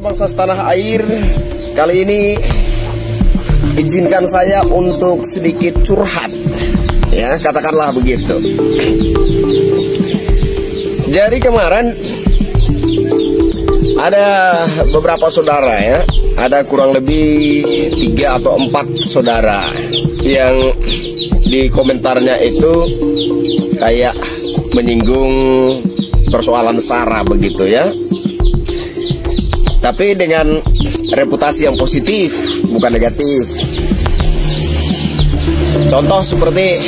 sebangsa setanah air, kali ini izinkan saya untuk sedikit curhat, ya katakanlah begitu. Jadi kemarin ada beberapa saudara, ya, ada kurang lebih 3 atau 4 saudara yang di komentarnya itu kayak menyinggung persoalan SARA begitu, ya. Tapi dengan reputasi yang positif, bukan negatif. Contoh seperti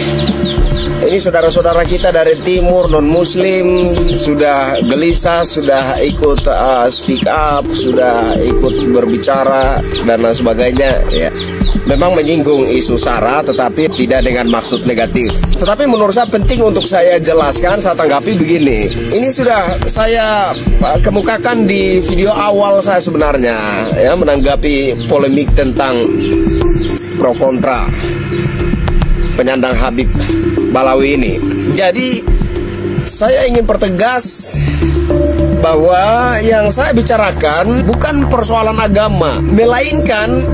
ini, saudara-saudara kita dari timur non-muslim sudah gelisah, sudah ikut speak up, sudah ikut berbicara dan lain sebagainya, ya. Memang menyinggung isu SARA, tetapi tidak dengan maksud negatif. Tetapi menurut saya penting untuk saya jelaskan, saya tanggapi begini. Ini sudah saya kemukakan di video awal saya sebenarnya, ya, menanggapi polemik tentang pro kontra penyandang Habib Balawi ini. Jadi saya ingin pertegas bahwa yang saya bicarakan bukan persoalan agama, melainkan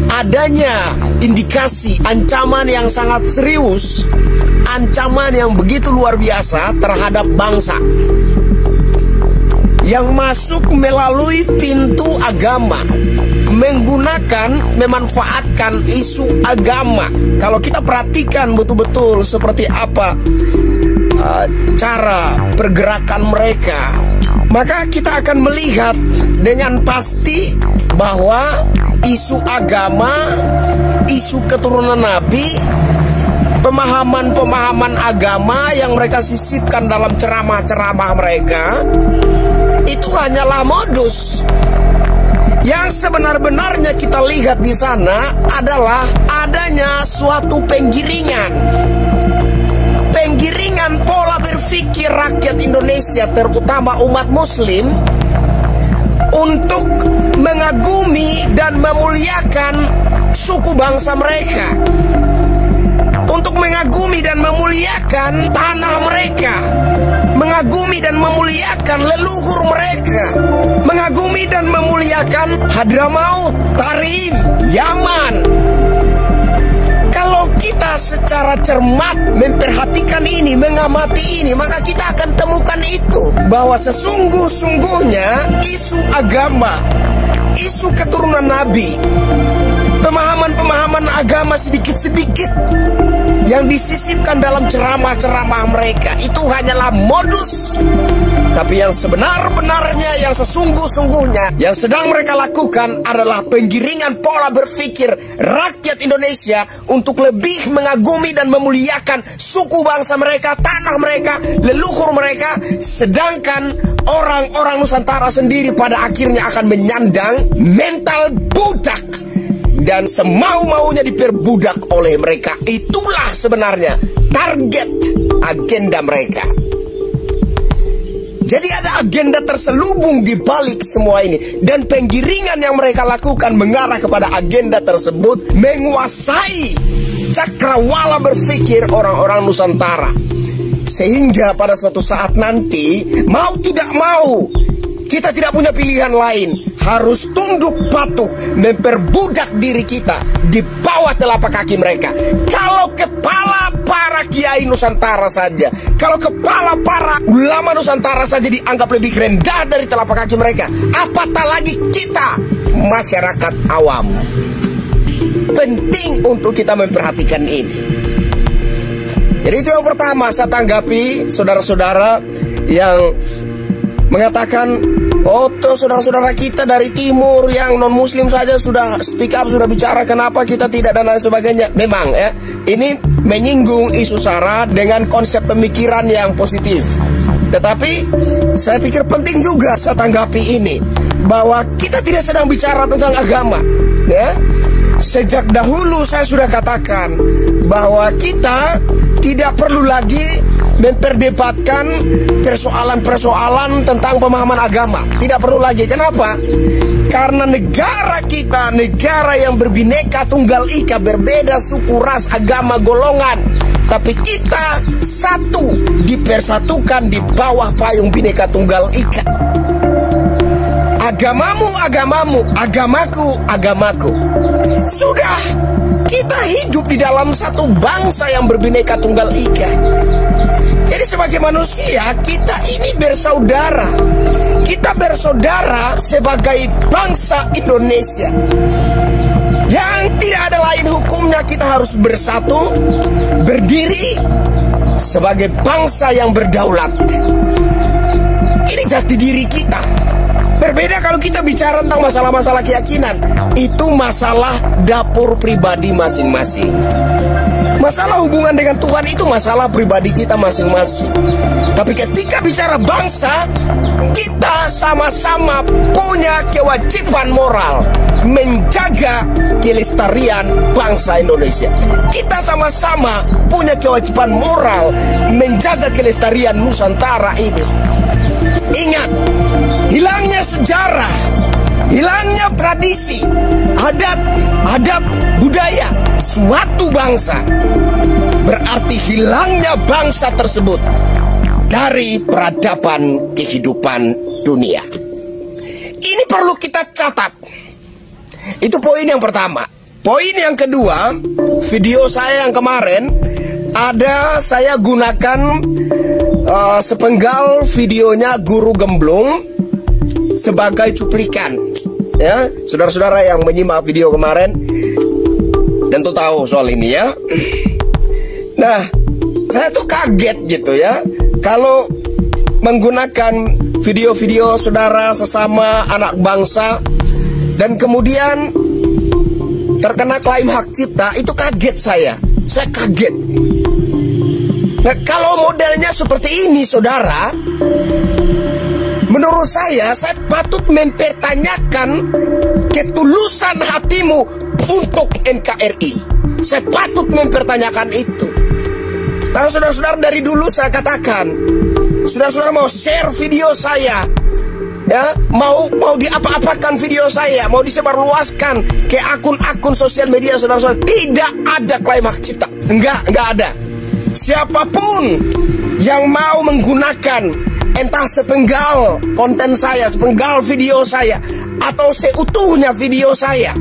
adanya indikasi ancaman yang sangat serius, ancaman yang begitu luar biasa terhadap bangsa, yang masuk melalui pintu agama, menggunakan, memanfaatkan isu agama. Kalau kita perhatikan betul-betul seperti apa cara pergerakan mereka, maka kita akan melihat dengan pasti bahwa isu agama, isu keturunan Nabi, pemahaman-pemahaman agama yang mereka sisipkan dalam ceramah-ceramah mereka, itu hanyalah modus. Yang sebenar-benarnya kita lihat di sana adalah adanya suatu penggiringan pola berpikir rakyat Indonesia, terutama umat muslim, untuk mengagumi dan memuliakan suku bangsa mereka, untuk mengagumi dan memuliakan tanah mereka, mengagumi dan memuliakan leluhur mereka, mengagumi dan memuliakan Hadramaut, Tarim, Yaman. Kalau kita secara cermat memperhatikan ini, mengamati ini, maka kita akan temukan itu, bahwa sesungguh-sungguhnya isu agama, isu keturunan Nabi, pemahaman-pemahaman agama sedikit-sedikit yang disisipkan dalam ceramah-ceramah mereka, itu hanyalah modus. Tapi yang sebenar-benarnya, yang sesungguh-sungguhnya, yang sedang mereka lakukan adalah penggiringan pola berpikir rakyat Indonesia untuk lebih mengagumi dan memuliakan suku bangsa mereka, tanah mereka, leluhur mereka. Sedangkan orang-orang Nusantara sendiri pada akhirnya akan menyandang mental budak dan semau-maunya diperbudak oleh mereka. Itulah sebenarnya target agenda mereka. Jadi ada agenda terselubung di balik semua ini, dan penggiringan yang mereka lakukan mengarah kepada agenda tersebut, menguasai cakrawala berpikir orang-orang Nusantara, sehingga pada suatu saat nanti, mau tidak mau, kita tidak punya pilihan lain, harus tunduk patuh, memperbudak diri kita di bawah telapak kaki mereka. Kalau kepala para kiai Nusantara saja, kalau kepala para ulama Nusantara saja dianggap lebih rendah dari telapak kaki mereka, apatah lagi kita, masyarakat awam. Penting untuk kita memperhatikan ini. Jadi itu yang pertama saya tanggapi, saudara-saudara yang mengatakan, oh tuh saudara-saudara kita dari timur yang non-muslim saja sudah speak up, sudah bicara, kenapa kita tidak, dan lain sebagainya. Memang, ya, ini menyinggung isu SARA dengan konsep pemikiran yang positif. Tetapi saya pikir penting juga saya tanggapi ini, bahwa kita tidak sedang bicara tentang agama, ya. Sejak dahulu saya sudah katakan bahwa kita tidak perlu lagi memperdebatkan persoalan-persoalan tentang pemahaman agama. Tidak perlu lagi. Kenapa? Karena negara kita, negara yang berbineka tunggal ika, berbeda suku, ras, agama, golongan, tapi kita satu, dipersatukan di bawah payung bineka tunggal ika. agamamu agamamu, agamaku agamaku. Sudah, kita hidup di dalam satu bangsa yang berbineka tunggal ika. Jadi sebagai manusia, kita ini bersaudara. Kita bersaudara sebagai bangsa Indonesia. Yang tidak ada lain hukumnya, kita harus bersatu, berdiri sebagai bangsa yang berdaulat. Ini jati diri kita. Berbeda kalau kita bicara tentang masalah-masalah keyakinan. Itu masalah dapur pribadi masing-masing. Masalah hubungan dengan Tuhan itu masalah pribadi kita masing-masing. Tapi ketika bicara bangsa, kita sama-sama punya kewajiban moral menjaga kelestarian bangsa Indonesia. Kita sama-sama punya kewajiban moral menjaga kelestarian Nusantara ini. Ingat, hilangnya sejarah, hilangnya tradisi, adat, budaya suatu bangsa berarti hilangnya bangsa tersebut dari peradaban kehidupan dunia. Ini perlu kita catat. Itu poin yang pertama. Poin yang kedua, video saya yang kemarin ada saya gunakan sepenggal videonya Guru Gemblung sebagai cuplikan. Ya, saudara-saudara yang menyimak video kemarin tentu tahu soal ini ya. Nah, saya tuh kaget gitu ya, kalau menggunakan video-video saudara sesama anak bangsa dan kemudian terkena klaim hak cipta, itu kaget saya kaget. Nah, kalau modelnya seperti ini saudara, menurut saya patut mempertanyakan ketulusan hatimu untuk NKRI. Saya patut mempertanyakan itu. Nah, saudara-saudara, dari dulu saya katakan, saudara-saudara mau share video saya, ya, mau diapa-apakan video saya, mau disebarluaskan ke akun-akun sosial media saudara-saudara, tidak ada klaim hak cipta. Enggak ada. Siapapun yang mau menggunakan entah sepenggal konten saya, sepenggal video saya, atau seutuhnya video saya,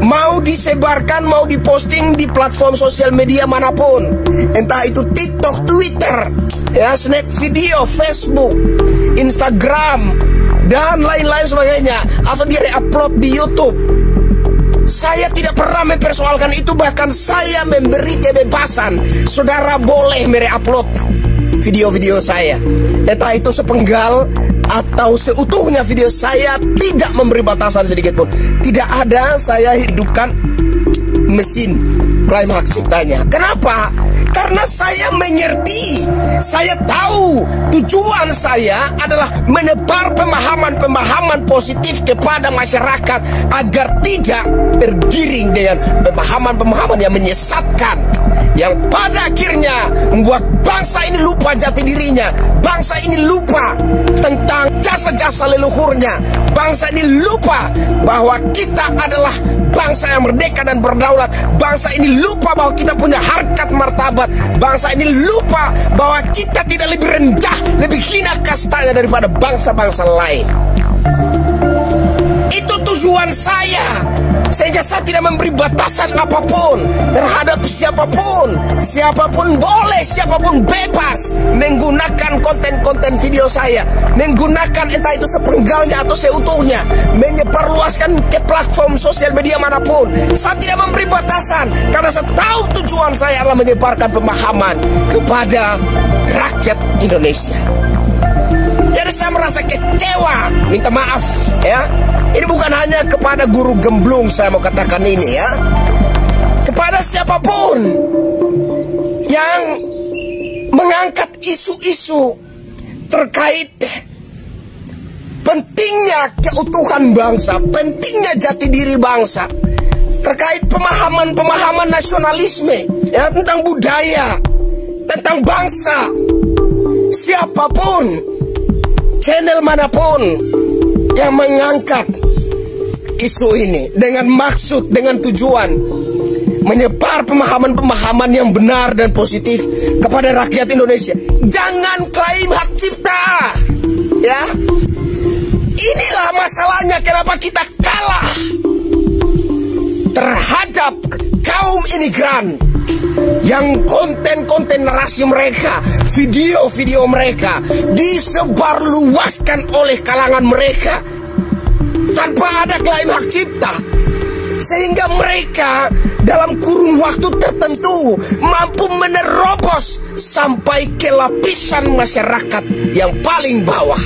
mau disebarkan, mau diposting di platform sosial media manapun, entah itu TikTok, Twitter, ya, Snap video, Facebook, Instagram, dan lain-lain sebagainya, atau di re-upload di YouTube, saya tidak pernah mempersoalkan itu. Bahkan saya memberi kebebasan, saudara boleh mere-upload video-video saya, entah itu sepenggal atau seutuhnya video saya, tidak memberi batasan sedikit pun. Tidak ada saya hidupkan mesin klaim hak ciptanya. Kenapa? Karena saya mengerti, saya tahu tujuan saya adalah menebar pemahaman-pemahaman positif kepada masyarakat agar tidak tergiring dengan pemahaman-pemahaman yang menyesatkan, yang pada akhirnya membuat bangsa ini lupa jati dirinya, bangsa ini lupa tentang jasa-jasa leluhurnya, bangsa ini lupa bahwa kita adalah bangsa yang merdeka dan berdaulat, bangsa ini lupa bahwa kita punya harkat martabat, bangsa ini lupa bahwa kita tidak lebih rendah, lebih hina kastanya daripada bangsa-bangsa lain. Itu tujuan saya, sehingga saya tidak memberi batasan apapun terhadap siapapun. Siapapun boleh, siapapun bebas menggunakan konten-konten video saya, menggunakan entah itu sepenggalnya atau seutuhnya, menyebarluaskan ke platform sosial media manapun. Saya tidak memberi batasan, karena saya tahu tujuan saya adalah menyebarkan pemahaman kepada rakyat Indonesia. Jadi saya merasa kecewa, minta maaf ya. Ini bukan hanya kepada Guru Gemblung saya mau katakan ini ya, kepada siapapun yang mengangkat isu-isu terkait pentingnya keutuhan bangsa, pentingnya jati diri bangsa, terkait pemahaman-pemahaman nasionalisme ya, tentang budaya, tentang bangsa. Siapapun, channel manapun yang mengangkat isu ini dengan maksud, dengan tujuan menyebar pemahaman-pemahaman yang benar dan positif kepada rakyat Indonesia, jangan klaim hak cipta ya. Inilah masalahnya kenapa kita kalah terhadap kaum imigran yang konten-konten narasi mereka, video-video mereka disebarluaskan oleh kalangan mereka tanpa ada klaim hak cipta, sehingga mereka dalam kurun waktu tertentu mampu menerobos sampai ke lapisan masyarakat yang paling bawah.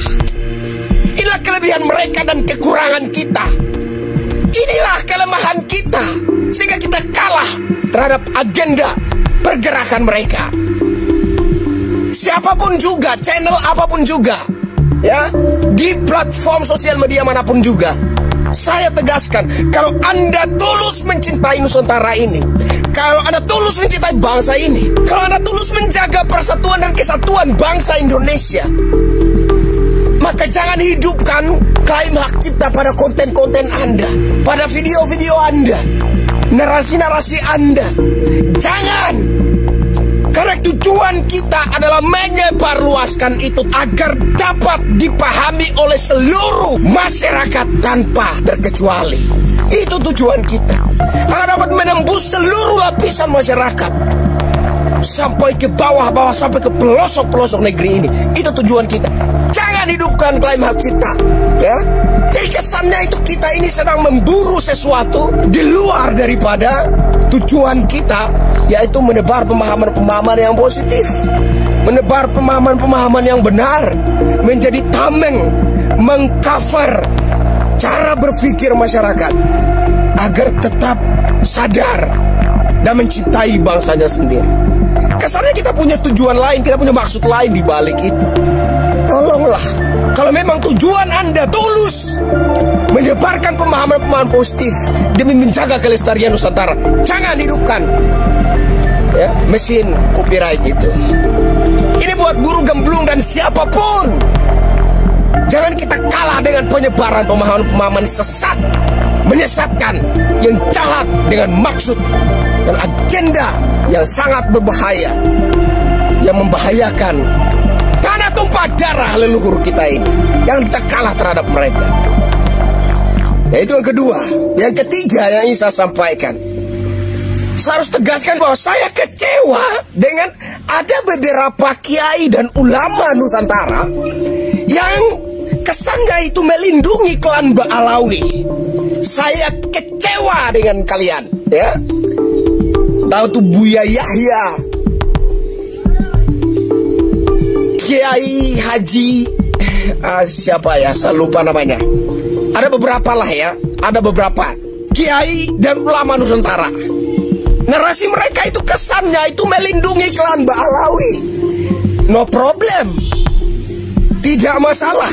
Inilah kelebihan mereka dan kekurangan kita. Inilah kelemahan kita, sehingga kita kalah terhadap agenda pergerakan mereka. Siapapun juga, channel apapun juga, ya, di platform sosial media manapun juga, saya tegaskan, kalau Anda tulus mencintai Nusantara ini, kalau Anda tulus mencintai bangsa ini, kalau Anda tulus menjaga persatuan dan kesatuan bangsa Indonesia, maka jangan hidupkan klaim hak cipta pada konten-konten Anda, pada video-video Anda, narasi-narasi Anda. Jangan. Karena tujuan kita adalah menyebarluaskan itu agar dapat dipahami oleh seluruh masyarakat tanpa terkecuali. Itu tujuan kita, agar dapat menembus seluruh lapisan masyarakat sampai ke bawah-bawah, sampai ke pelosok-pelosok negeri ini. Itu tujuan kita. Jangan hidupkan klaim hak cipta, ya. Jadi kesannya itu kita ini sedang memburu sesuatu di luar daripada tujuan kita, yaitu menebar pemahaman-pemahaman yang positif, menebar pemahaman-pemahaman yang benar, menjadi tameng, mengcover cara berpikir masyarakat agar tetap sadar dan mencintai bangsanya sendiri. Kesannya kita punya tujuan lain, kita punya maksud lain di balik itu. Tolonglah, kalau memang tujuan Anda tulus menyebarkan pemahaman-pemahaman positif demi menjaga kelestarian Nusantara, jangan hidupkan, ya, mesin copyright itu. Ini buat guru gemblung dan siapapun. Jangan kita kalah dengan penyebaran pemahaman-pemahaman sesat, menyesatkan, yang jahat dengan maksud dan agenda yang sangat berbahaya, yang membahayakan tanah tumpah darah leluhur kita ini. Jangan kita kalah terhadap mereka. Itu yang kedua. Yang ketiga yang ingin saya sampaikan, saya harus tegaskan bahwa saya kecewa dengan ada beberapa kiai dan ulama Nusantara yang kesannya itu melindungi klan Ba'alawi. Saya kecewa dengan kalian, ya. Tahu tuh Buya Yahya, Kiai Haji siapa ya, saya lupa namanya. Ada beberapa lah ya, ada beberapa kiai dan ulama Nusantara. Narasi mereka itu kesannya itu melindungi klan Ba'alawi. No problem, tidak masalah.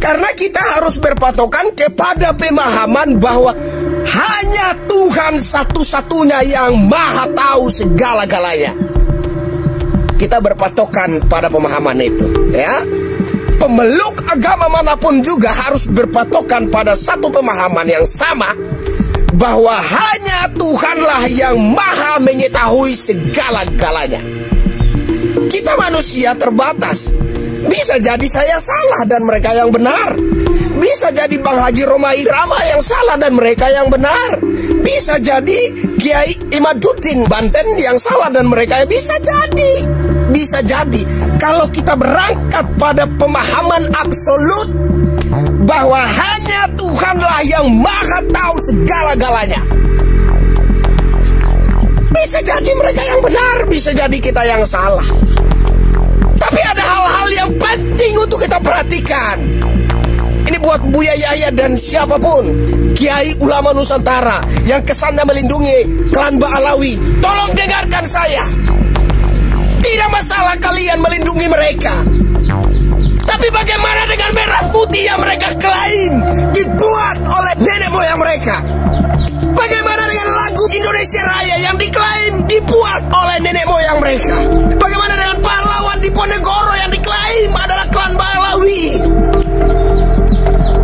Karena kita harus berpatokan kepada pemahaman bahwa hanya Tuhan satu-satunya yang maha tahu segala-galanya. Kita berpatokan pada pemahaman itu, ya. Pemeluk agama manapun juga harus berpatokan pada satu pemahaman yang sama, bahwa hanya Tuhanlah yang maha mengetahui segala-galanya. Kita manusia terbatas. Bisa jadi saya salah dan mereka yang benar. Bisa jadi Bang Haji Roma Irama yang salah dan mereka yang benar. Bisa jadi Kiai Imaduddin Banten yang salah dan mereka yang bisa jadi. Bisa jadi kalau kita berangkat pada pemahaman absolut bahwa hanya Tuhanlah yang maha tahu segala-galanya, bisa jadi mereka yang benar, bisa jadi kita yang salah. Tapi ada hal-hal yang penting untuk kita perhatikan. Ini buat Buya Yahya dan siapapun, kiai ulama Nusantara yang kesannya melindungi klan Ba'alawi. Tolong dengarkan saya. Tidak masalah kalian melindungi mereka, tapi bagaimana dengan merah putih yang mereka klaim dibuat oleh nenek moyang mereka? Bagaimana dengan lagu Indonesia Raya yang diklaim dibuat oleh nenek moyang mereka? Bagaimana dengan pahlawan Diponegoro yang diklaim adalah klan Ba'alawi?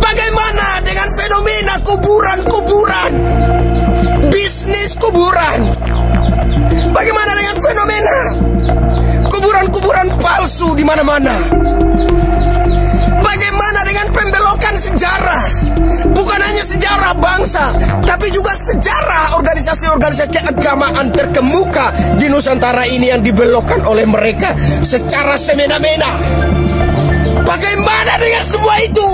Bagaimana dengan fenomena kuburan-kuburan, bisnis kuburan? Bagaimana dengan fenomena kuburan-kuburan palsu di mana-mana? Bagaimana dengan sejarah. Bukan hanya sejarah bangsa, tapi juga sejarah organisasi-organisasi keagamaan terkemuka di Nusantara ini yang dibelokkan oleh mereka secara semena-mena. Bagaimana dengan semua itu?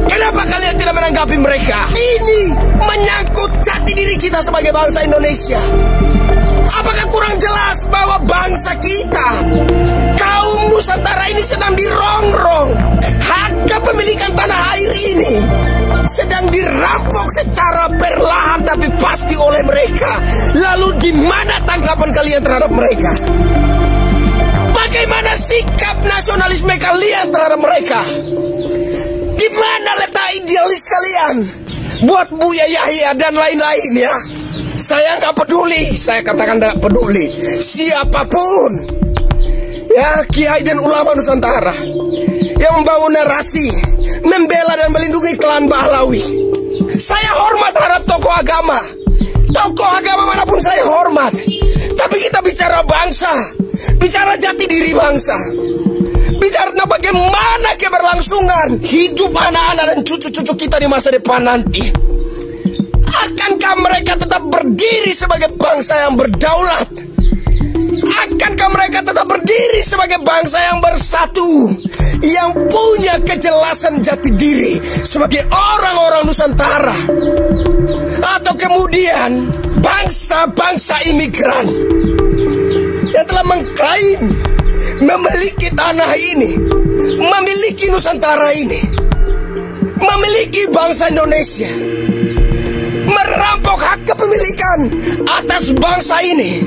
Kenapa kalian tidak menanggapi mereka? Ini menyangkut jati diri kita sebagai bangsa Indonesia. Apakah kurang jelas bahwa bangsa kita, kaum Nusantara ini sedang dirongrong? Hak kepemilikan tanah air ini sedang dirampok secara perlahan tapi pasti oleh mereka. Lalu di mana tanggapan kalian terhadap mereka? Bagaimana sikap nasionalisme kalian terhadap mereka? Di mana letak idealis kalian? Buat Buya Yahya dan lain-lain ya. Saya nggak peduli, saya katakan nggak peduli. Siapapun ya, kiai dan ulama Nusantara yang membangun narasi, membela dan melindungi klan Bahlawi. Saya hormat terhadap tokoh agama. Tokoh agama manapun saya hormat. Tapi kita bicara bangsa, bicara jati diri bangsa, bicara tentang bagaimana keberlangsungan hidup anak-anak dan cucu-cucu kita di masa depan nanti. Akankah mereka tetap berdiri sebagai bangsa yang berdaulat? Akankah mereka tetap berdiri sebagai bangsa yang bersatu, yang punya kejelasan jati diri sebagai orang-orang Nusantara? Atau kemudian bangsa-bangsa imigran yang telah mengklaim memiliki tanah ini, memiliki Nusantara ini, memiliki bangsa Indonesia, merampok hak kepemilikan atas bangsa ini,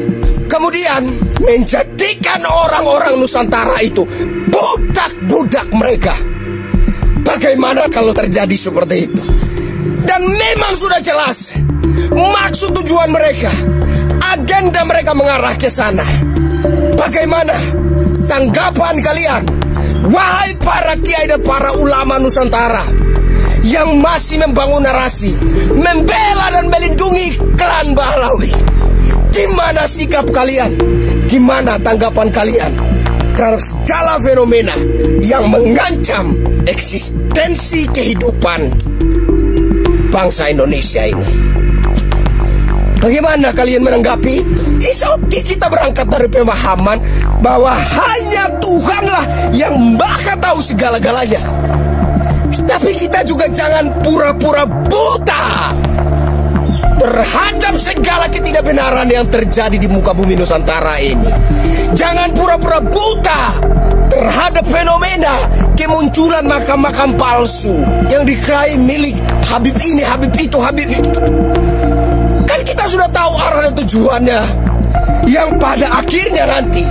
kemudian menjadikan orang-orang Nusantara itu budak-budak mereka. Bagaimana kalau terjadi seperti itu? Dan memang sudah jelas maksud tujuan mereka, agenda mereka mengarah ke sana. Bagaimana tanggapan kalian, wahai para kiai dan para ulama Nusantara yang masih membangun narasi, membela dan melindungi klan Bahlawi? Di mana sikap kalian? Di mana tanggapan kalian terhadap segala fenomena yang mengancam eksistensi kehidupan bangsa Indonesia ini? Bagaimana kalian menanggapi itu? Oke, kita berangkat dari pemahaman bahwa hanya Tuhanlah yang Maha tahu segala-galanya. Tapi kita juga jangan pura-pura buta terhadap segala ketidakbenaran yang terjadi di muka bumi Nusantara ini. Jangan pura-pura buta terhadap fenomena kemunculan makam-makam palsu yang diklaim milik Habib ini, Habib itu, Habib. Kan kita sudah tahu arah dan tujuannya, yang pada akhirnya nanti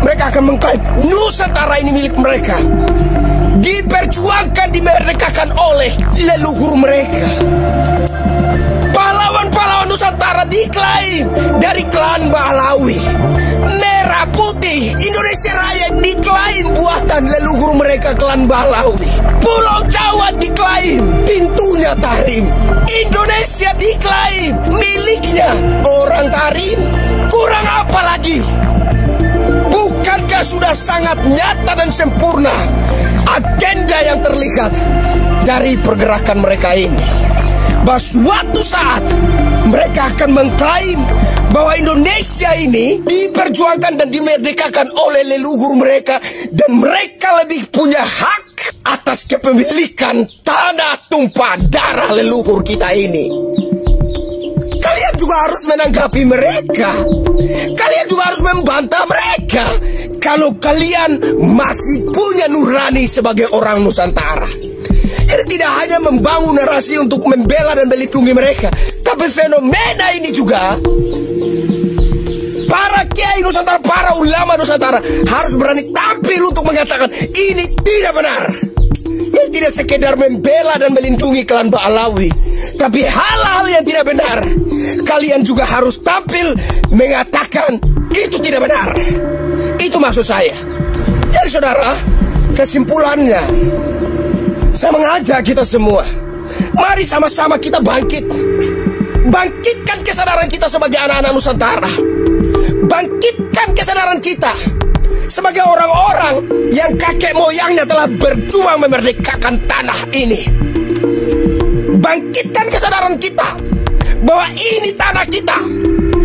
mereka akan mengklaim Nusantara ini milik mereka, diperjuangkan, dimerdekakan oleh leluhur mereka. Pahlawan-pahlawan Nusantara diklaim dari klan Bahlawi. Merah putih Indonesia Raya diklaim buatan leluhur mereka, klan Bahlawi. Pulau Jawa diklaim pintunya Tarim. Indonesia diklaim miliknya orang Tarim. Kurang apa lagi? Bukankah sudah sangat nyata dan sempurna agenda yang terlihat dari pergerakan mereka ini? Bahwa suatu saat mereka akan mengklaim bahwa Indonesia ini diperjuangkan dan dimerdekakan oleh leluhur mereka, dan mereka lebih punya hak atas kepemilikan tanah tumpah darah leluhur kita ini. Kalian juga harus menanggapi mereka. Kalian juga harus membantah mereka kalau kalian masih punya nurani sebagai orang Nusantara. Jadi tidak hanya membangun narasi untuk membela dan melindungi mereka, tapi fenomena ini juga para kiai Nusantara, para ulama Nusantara harus berani tampil untuk mengatakan ini tidak benar. Ini tidak sekedar membela dan melindungi klan Bahlawi, tapi hal-hal yang tidak benar kalian juga harus tampil mengatakan itu tidak benar. Itu maksud saya. Jadi saudara, kesimpulannya, saya mengajak kita semua, mari sama-sama kita bangkit. Bangkitkan kesadaran kita sebagai anak-anak Nusantara. Bangkitkan kesadaran kita sebagai orang-orang yang kakek moyangnya telah berjuang memerdekakan tanah ini. Bangkitkan kesadaran kita bahwa ini tanah kita,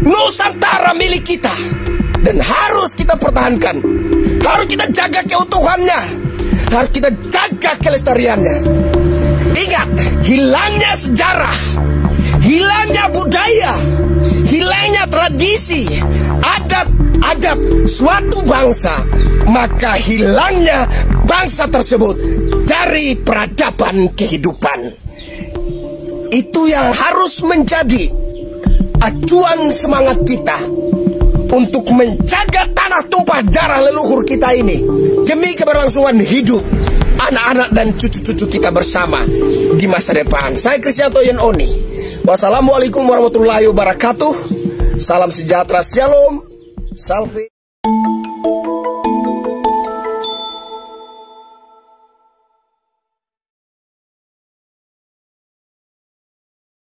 Nusantara milik kita, dan harus kita pertahankan. Harus kita jaga keutuhannya, harus kita jaga kelestariannya. Ingat, hilangnya sejarah, hilangnya budaya, hilangnya tradisi, adab suatu bangsa, maka hilangnya bangsa tersebut dari peradaban kehidupan. Itu yang harus menjadi acuan semangat kita untuk menjaga tanah tumpah darah leluhur kita ini demi keberlangsungan hidup anak-anak dan cucu-cucu kita bersama di masa depan. Saya Kristianto Yen Oni. Wassalamualaikum warahmatullahi wabarakatuh. Salam sejahtera, shalom, salve.